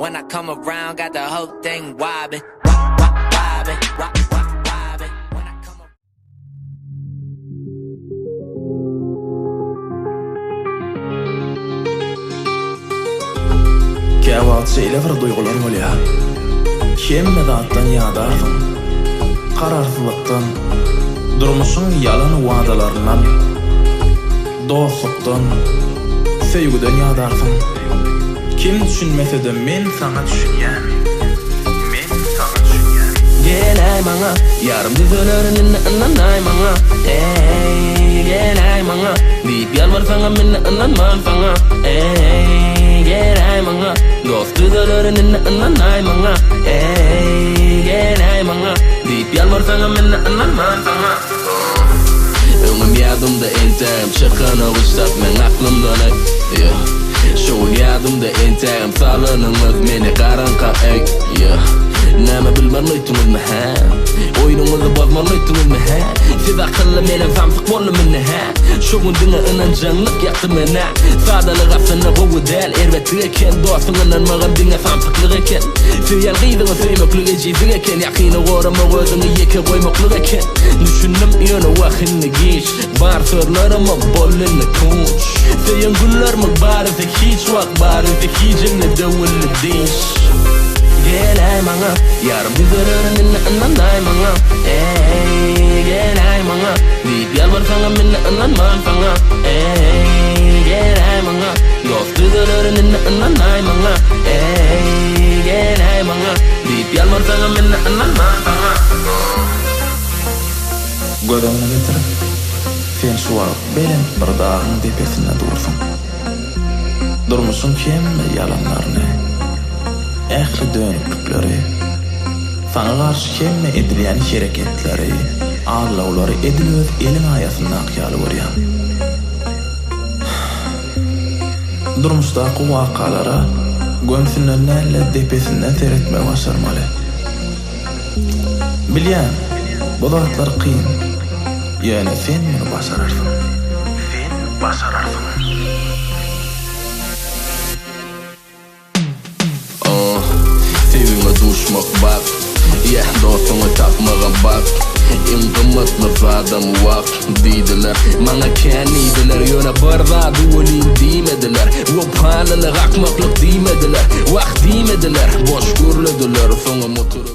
When I come around, got the whole thing wobbin', wobbin', wobbin'. When I come around. Käwat şeýle bir duygular bolýar. Hemme zatdan ýadardyň. Kararsızlykdan, durmuşyň ýalan wadalaryndan, dostlukdan, söýgüden ýadardyň. Kim düşünmese de men sana düşünýän. Gel ay maňa, yarım düzelerini anlanay maňa. Ey, gel ay maňa, diýip ýalvarsaňa meni anlanman saňa. Ey, gel ay maňa, dost düzelerini anlanay maňa. Ey, gel ay maňa, diýip ýalvarsaňa meni anlanman saňa. Öňüm ýadymda entäm, çykana uçsak men aklymdan ay. Şu ýadymda entäm, salanyňyz meni garanqa ey. Näme bilmärleýtimiz ha? Oýnumuzy bozmarleýtimiz ha? Siz akylly menen famsyk bolumyň ha? Şoň diňe inanjanlyk ýakdy mene. Sadalyk aslynda gowy däl, elbetde eken dostuňdan magan diňe famsyklyk eken. Süýän gyýdyňy süýmeklik ejizlik eken, ýakyny goramak özüňi ýeke goýmaklyk eken. Düşündim ýöne wagtynda geç, bar sörlerimi bolyny kunç. Süýän günlerimi bardy hiç wagt bardy hijinni döwülli diş. Gel ay maňa, yarım düzelerini anlanay maňa. Ey, gel ay maňa, diýip ýalvarsaňa meni anlanman saňa. Ey, gel ay maňa, dost düzelerini anlanay maňa. Ey, gel ay maňa, diýip ýalvarsaňa meni anlanman saňa. Gödüňi getirip, sen şu wagt belen bir dağın tepesinde dursun. Durmuşyň hemme ýalanlaryny, ähli dönüklükleri, sana karşı hemme edilýän hereketleri, ağlawlary edilýär elin aýasynda akýaly görýän. Durmuşdaky wakalara gömsünden näle tepesinden seretmek başarmaly. Bilýän, bu zatlar kyn. Ýöne sen meni başararsyň. Sen başararsyň. Sevime duşmak bak, ya dostunu tapmagan bak. En gymmatly adam wak diýdiler, maňa kändiler ýöne bir zat öwelin diýmediler. Wok halalyk akmaklyk diýmediler, wagt diýmediler, boş görlediler soňa motory.